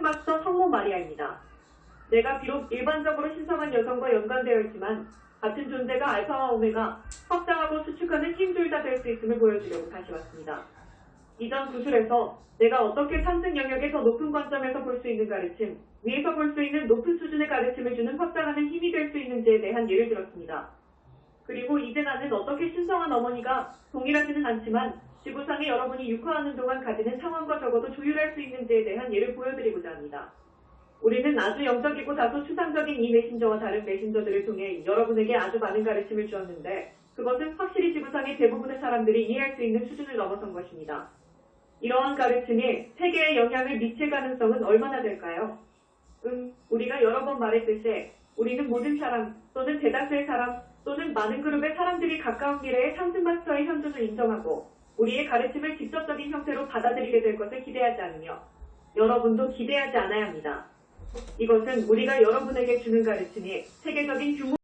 마스터 성모 마리아입니다. 내가 비록 일반적으로 신성한 여성과 연관되어 있지만 같은 존재가 알파와 오메가, 확장하고 수축하는 힘 둘 다 될 수 있음을 보여주려고 다시 왔습니다. 이전 구술에서 내가 어떻게 상승 영역의 더 높은 관점에서 볼 수 있는 가르침, 위에서 볼 수 있는 높은 수준의 가르침을 주는 확장하는 힘이 될 수 있는지에 대한 예를 들었습니다. 그리고 이제 나는 어떻게 신성한 어머니가 동일하지는 않지만 지구상에 여러분이 육화하는 동안 가지는 상황과 적어도 조율할 수 있는지에 대한 예를 보여드리고자 합니다. 우리는 아주 영적이고 다소 추상적인 이 메신저와 다른 메신저들을 통해 여러분에게 아주 많은 가르침을 주었는데 그것은 확실히 지구상의 대부분의 사람들이 이해할 수 있는 수준을 넘어선 것입니다. 이러한 가르침이 세계에 영향을 미칠 가능성은 얼마나 될까요? 우리가 여러 번 말했듯이 우리는 모든 사람 또는 대다수의 사람 또는 많은 그룹의 사람들이 가까운 미래의 상승 마스터의 현존을 인정하고 우리의 가르침을 직접적인 형태로 받아들이게 될 것을 기대하지 않으며 여러분도 기대하지 않아야 합니다. 이것은 우리가 여러분에게 주는 가르침이 세계적인 규모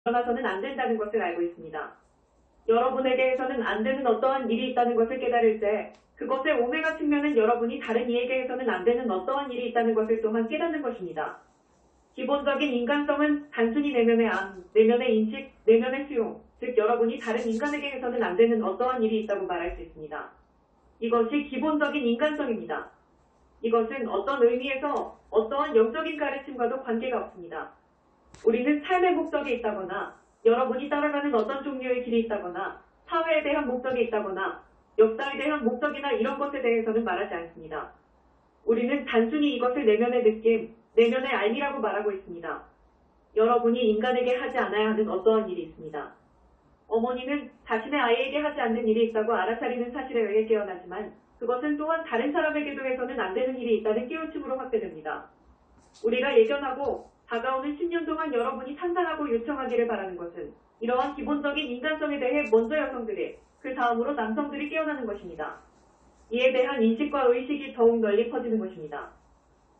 일어나서는 안 된다는 것을 알고 있습니다. 여러분에게 해서는 안 되는 어떠한 일이 있다는 것을 깨달을 때 그것의 오메가 측면은 여러분이 다른 이에게 해서는 안 되는 어떠한 일이 있다는 것을 또한 깨닫는 것입니다. 기본적인 인간성은 단순히 내면의 암, 내면의 인식, 내면의 수용, 즉 여러분이 다른 인간에게 해서는 안 되는 어떠한 일이 있다고 말할 수 있습니다. 이것이 기본적인 인간성입니다. 이것은 어떤 의미에서 어떠한 영적인 가르침과도 관계가 없습니다. 우리는 삶의 목적이 있다거나 여러분이 따라가는 어떤 종류의 길이 있다거나 사회에 대한 목적이 있다거나 역사에 대한 목적이나 이런 것에 대해서는 말하지 않습니다. 우리는 단순히 이것을 내면의 느낌, 내면의 알미라고 말하고 있습니다. 여러분이 인간에게 하지 않아야 하는 어떠한 일이 있습니다. 어머니는 자신의 아이에게 하지 않는 일이 있다고 알아차리는 사실에 의해 깨어나지만 그것은 또한 다른 사람에게도 해서는 안 되는 일이 있다는 깨우침으로 확대됩니다. 우리가 예견하고 다가오는 10년 동안 여러분이 상상하고 요청하기를 바라는 것은 이러한 기본적인 인간성에 대해 먼저 여성들이, 그 다음으로 남성들이 깨어나는 것입니다. 이에 대한 인식과 의식이 더욱 널리 퍼지는 것입니다.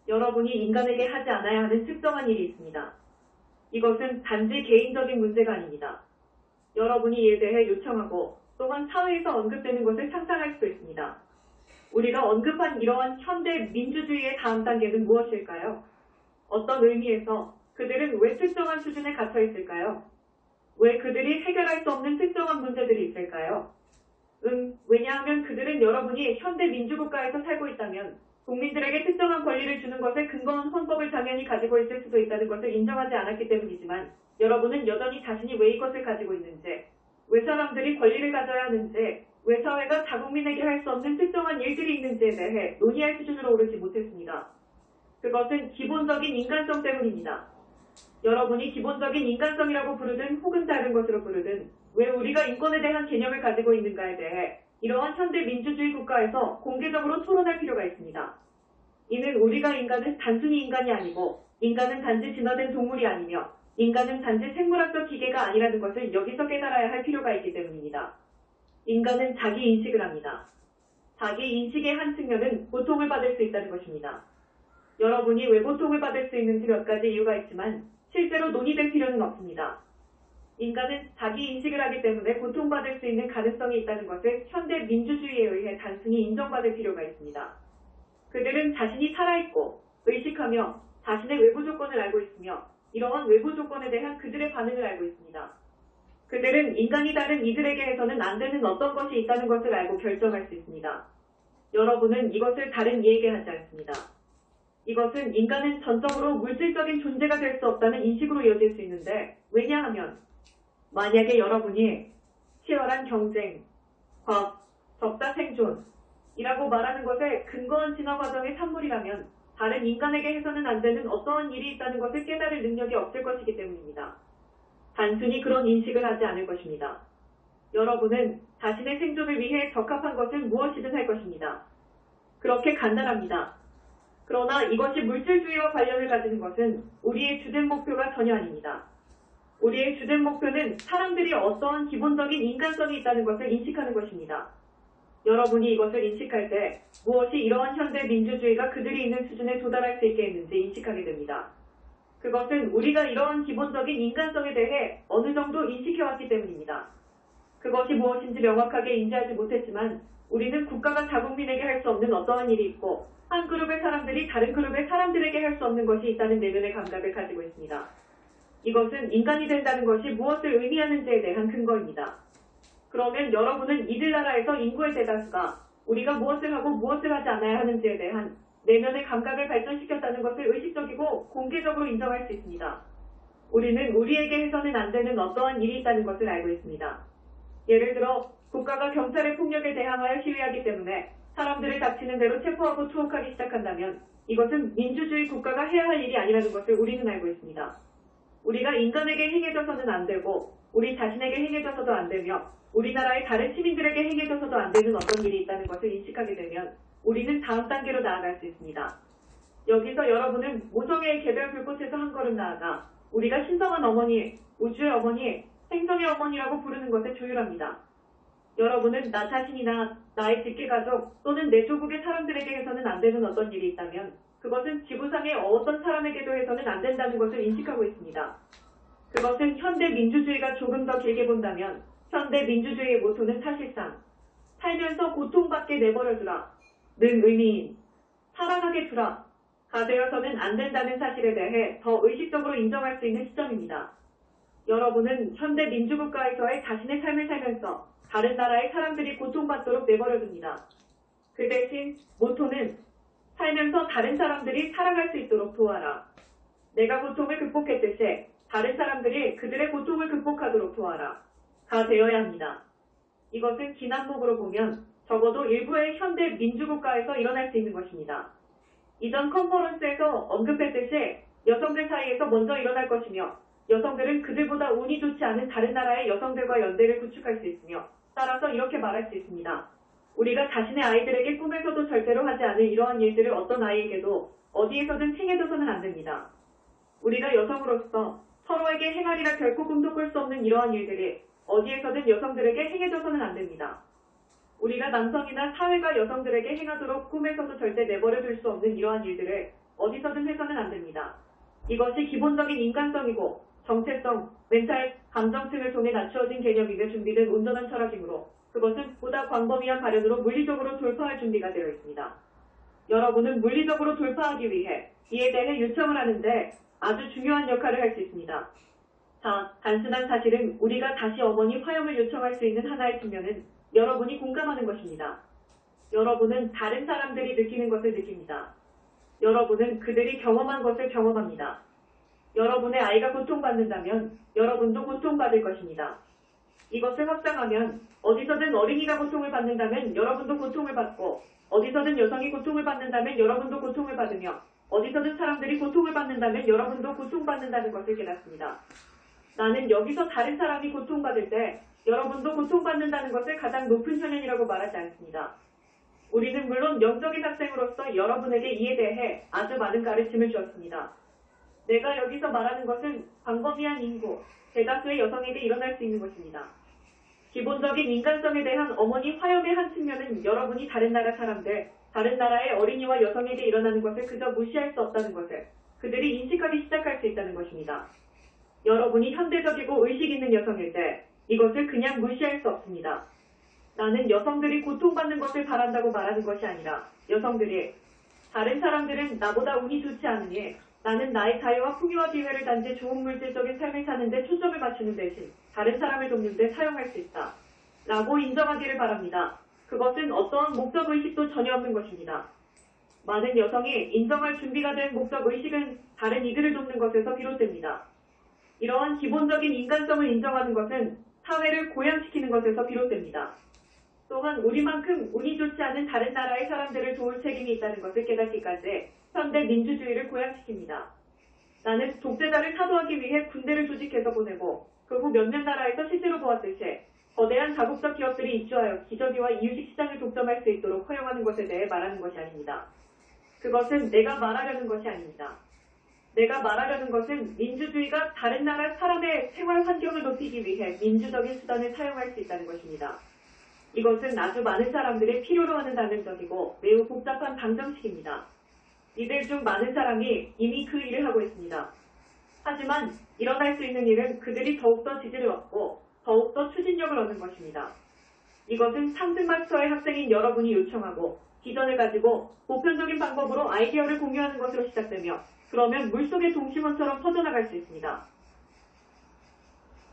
여러분이 인간에게 하지 않아야 하는 특정한 일이 있습니다. 이것은 단지 개인적인 문제가 아닙니다. 여러분이 이에 대해 요청하고 또한 사회에서 언급되는 것을 상상할 수도 있습니다. 우리가 언급한 이러한 현대 민주주의의 다음 단계는 무엇일까요? 어떤 의미에서 그들은 왜 특정한 수준에 갇혀 있을까요? 왜 그들이 해결할 수 없는 특정한 문제들이 있을까요? 왜냐하면 그들은 여러분이 현대 민주국가에서 살고 있다면 국민들에게 특정한 권리를 주는 것에 근거한 헌법을 당연히 가지고 있을 수도 있다는 것을 인정하지 않았기 때문이지만 여러분은 여전히 자신이 왜 이것을 가지고 있는지, 왜 사람들이 권리를 가져야 하는지, 왜 사회가 자국민에게 할 수 없는 특정한 일들이 있는지에 대해 논의할 수준으로 오르지 못했습니다. 그것은 기본적인 인간성 때문입니다. 여러분이 기본적인 인간성이라고 부르든 혹은 다른 것으로 부르든 왜 우리가 인권에 대한 개념을 가지고 있는가에 대해 이러한 현대 민주주의 국가에서 공개적으로 토론할 필요가 있습니다. 이는 우리가 인간은 단순히 인간이 아니고 인간은 단지 진화된 동물이 아니며 인간은 단지 생물학적 기계가 아니라는 것을 여기서 깨달아야 할 필요가 있기 때문입니다. 인간은 자기 인식을 합니다. 자기 인식의 한 측면은 고통을 받을 수 있다는 것입니다. 여러분이 왜 고통을 받을 수 있는지 몇 가지 이유가 있지만 실제로 논의될 필요는 없습니다. 인간은 자기 인식을 하기 때문에 고통받을 수 있는 가능성이 있다는 것을 현대 민주주의에 의해 단순히 인정받을 필요가 있습니다. 그들은 자신이 살아있고 의식하며 자신의 외부 조건을 알고 있으며 이러한 외부 조건에 대한 그들의 반응을 알고 있습니다. 그들은 인간이 다른 이들에게 해서는 안 되는 어떤 것이 있다는 것을 알고 결정할 수 있습니다. 여러분은 이것을 다른 이에게 하지 않습니다. 이것은 인간은 전적으로 물질적인 존재가 될 수 없다는 인식으로 이어질 수 있는데 왜냐하면 만약에 여러분이 치열한 경쟁, 과학, 적자 생존이라고 말하는 것에 근거한 진화 과정의 산물이라면 다른 인간에게 해서는 안 되는 어떠한 일이 있다는 것을 깨달을 능력이 없을 것이기 때문입니다. 단순히 그런 인식을 하지 않을 것입니다. 여러분은 자신의 생존을 위해 적합한 것은 무엇이든 할 것입니다. 그렇게 간단합니다. 그러나 이것이 물질주의와 관련을 가지는 것은 우리의 주된 목표가 전혀 아닙니다. 우리의 주된 목표는 사람들이 어떠한 기본적인 인간성이 있다는 것을 인식하는 것입니다. 여러분이 이것을 인식할 때 무엇이 이러한 현대 민주주의가 그들이 있는 수준에 도달할 수 있게 했는지 인식하게 됩니다. 그것은 우리가 이러한 기본적인 인간성에 대해 어느 정도 인식해왔기 때문입니다. 그것이 무엇인지 명확하게 인지하지 못했지만 우리는 국가가 자국민에게 할 수 없는 어떠한 일이 있고 한 그룹의 사람들이 다른 그룹의 사람들에게 할 수 없는 것이 있다는 내면의 감각을 가지고 있습니다. 이것은 인간이 된다는 것이 무엇을 의미하는지에 대한 근거입니다. 그러면 여러분은 이들 나라에서 인구의 대다수가 우리가 무엇을 하고 무엇을 하지 않아야 하는지에 대한 내면의 감각을 발전시켰다는 것을 의식적이고 공개적으로 인정할 수 있습니다. 우리는 우리에게 해서는 안 되는 어떠한 일이 있다는 것을 알고 있습니다. 예를 들어 국가가 경찰의 폭력에 대항하여 시위하기 때문에 사람들을 닥치는 대로 체포하고 투옥하기 시작한다면 이것은 민주주의 국가가 해야 할 일이 아니라는 것을 우리는 알고 있습니다. 우리가 인간에게 행해져서는 안 되고 우리 자신에게 행해져서도 안 되며 우리나라의 다른 시민들에게 행해져서도 안 되는 어떤 일이 있다는 것을 인식하게 되면 우리는 다음 단계로 나아갈 수 있습니다. 여기서 여러분은 모성애의 개별 불꽃에서 한 걸음 나아가 우리가 신성한 어머니, 우주의 어머니, 생성의 어머니라고 부르는 것에 조율합니다. 여러분은 나 자신이나 나의 직계가족 또는 내 조국의 사람들에게 해서는 안 되는 어떤 일이 있다면 그것은 지구상의 어떤 사람에게도 해서는 안 된다는 것을 인식하고 있습니다. 그것은 현대 민주주의가 조금 더 길게 본다면 현대 민주주의의 모토는 사실상 살면서 고통받게 내버려두라 는 의미인 사랑하게 두라 가 되어서는 안 된다는 사실에 대해 더 의식적으로 인정할 수 있는 시점입니다. 여러분은 현대 민주국가에서의 자신의 삶을 살면서 다른 나라의 사람들이 고통받도록 내버려둡니다. 그 대신 모토는 살면서 다른 사람들이 살아갈 수 있도록 도와라. 내가 고통을 극복했듯이 다른 사람들이 그들의 고통을 극복하도록 도와라. 가 되어야 합니다. 이것은 긴 안목으로 보면 적어도 일부의 현대 민주국가에서 일어날 수 있는 것입니다. 이전 컨퍼런스에서 언급했듯이 여성들 사이에서 먼저 일어날 것이며 여성들은 그들보다 운이 좋지 않은 다른 나라의 여성들과 연대를 구축할 수 있으며 따라서 이렇게 말할 수 있습니다. 우리가 자신의 아이들에게 꿈에서도 절대로 하지 않을 이러한 일들을 어떤 아이에게도 어디에서든 행해줘서는 안 됩니다. 우리가 여성으로서 서로에게 행하리라 결코 꿈도 꿀 수 없는 이러한 일들이 어디에서든 여성들에게 행해줘서는 안 됩니다. 우리가 남성이나 사회가 여성들에게 행하도록 꿈에서도 절대 내버려둘 수 없는 이러한 일들을 어디서든 해서는 안 됩니다. 이것이 기본적인 인간성이고 정체성, 멘탈, 감정층을 통해 낮추어진 개념이며 준비된 온전한 철학이므로 그것은 보다 광범위한 발현으로 물리적으로 돌파할 준비가 되어 있습니다. 여러분은 물리적으로 돌파하기 위해 이에 대해 요청을 하는데 아주 중요한 역할을 할 수 있습니다. 자, 단순한 사실은 우리가 다시 어머니 화염을 요청할 수 있는 하나의 측면은 여러분이 공감하는 것입니다. 여러분은 다른 사람들이 느끼는 것을 느낍니다. 여러분은 그들이 경험한 것을 경험합니다. 여러분의 아이가 고통받는다면 여러분도 고통받을 것입니다. 이것을 확장하면 어디서든 어린이가 고통을 받는다면 여러분도 고통을 받고 어디서든 여성이 고통을 받는다면 여러분도 고통을 받으며 어디서든 사람들이 고통을 받는다면 여러분도 고통받는다는 것을 깨닫습니다. 나는 여기서 다른 사람이 고통받을 때 여러분도 고통받는다는 것을 가장 높은 현현이라고 말하지 않습니다. 우리는 물론 영적인 학생으로서 여러분에게 이에 대해 아주 많은 가르침을 주었습니다. 내가 여기서 말하는 것은 광범위한 인구, 대다수의 여성에게 일어날 수 있는 것입니다. 기본적인 인간성에 대한 어머니 화염의 한 측면은 여러분이 다른 나라 사람들, 다른 나라의 어린이와 여성에게 일어나는 것을 그저 무시할 수 없다는 것을 그들이 인식하기 시작할 수 있다는 것입니다. 여러분이 현대적이고 의식 있는 여성일 때 이것을 그냥 무시할 수 없습니다. 나는 여성들이 고통받는 것을 바란다고 말하는 것이 아니라 여성들이 다른 사람들은 나보다 운이 좋지 않으니 나는 나의 자유와 풍요와 기회를 단지 좋은 물질적인 삶을 사는 데 초점을 맞추는 대신 다른 사람을 돕는 데 사용할 수 있다. 라고 인정하기를 바랍니다. 그것은 어떠한 목적의식도 전혀 없는 것입니다. 많은 여성이 인정할 준비가 된 목적의식은 다른 이들을 돕는 것에서 비롯됩니다. 이러한 기본적인 인간성을 인정하는 것은 사회를 고양시키는 것에서 비롯됩니다. 또한 우리만큼 운이 좋지 않은 다른 나라의 사람들을 도울 책임이 있다는 것을 깨닫기까지 현대 민주주의를 고양시킵니다. 나는 독재자를 사도하기 위해 군대를 조직해서 보내고 그 후 몇몇 나라에서 실제로 보았듯이 거대한 자국적 기업들이 입주하여 기저귀와 이유식 시장을 독점할 수 있도록 허용하는 것에 대해 말하는 것이 아닙니다. 그것은 내가 말하려는 것이 아닙니다. 내가 말하려는 것은 민주주의가 다른 나라 사람의 생활 환경을 높이기 위해 민주적인 수단을 사용할 수 있다는 것입니다. 이것은 아주 많은 사람들이 필요로 하는 단정적이고 매우 복잡한 방정식입니다. 이들 중 많은 사람이 이미 그 일을 하고 있습니다. 하지만 일어날 수 있는 일은 그들이 더욱더 지지를 얻고 더욱더 추진력을 얻는 것입니다. 이것은 상승마스터의 학생인 여러분이 요청하고 비전을 가지고 보편적인 방법으로 아이디어를 공유하는 것으로 시작되며 그러면 물속의 동심원처럼 퍼져나갈 수 있습니다.